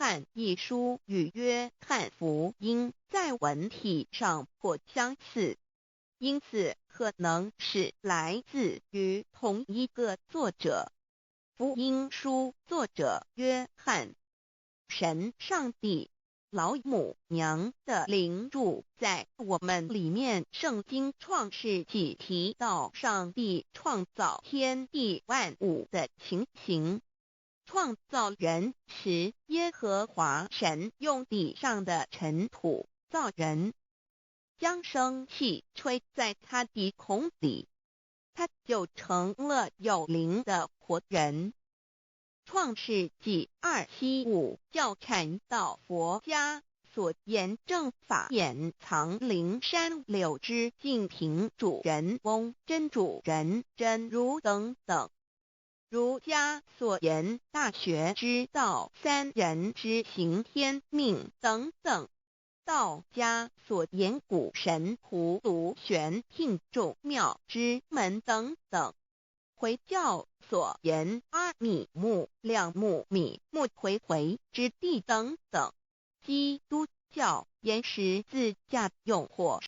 翰一书与约翰福音在文体上颇相似，因此可能是来自于同一个作者。福音书作者约翰，神上帝老母娘的灵住在我们里面。圣经创世纪提到上帝创造天地万物的情形。创造人时，耶和华神用地上的尘土造人，将生气吹在他的孔里，他就成了有灵的活人。创世纪2:7-5教阐到佛家所言正法掩藏灵山柳之净瓶主人翁真主人真如等等。儒家所言大学之道三人之行天命等等。道家所言古神葫芦玄牝众妙之门等等。回教所言阿米木亮木米木回回之地等等。基督教言十字架用火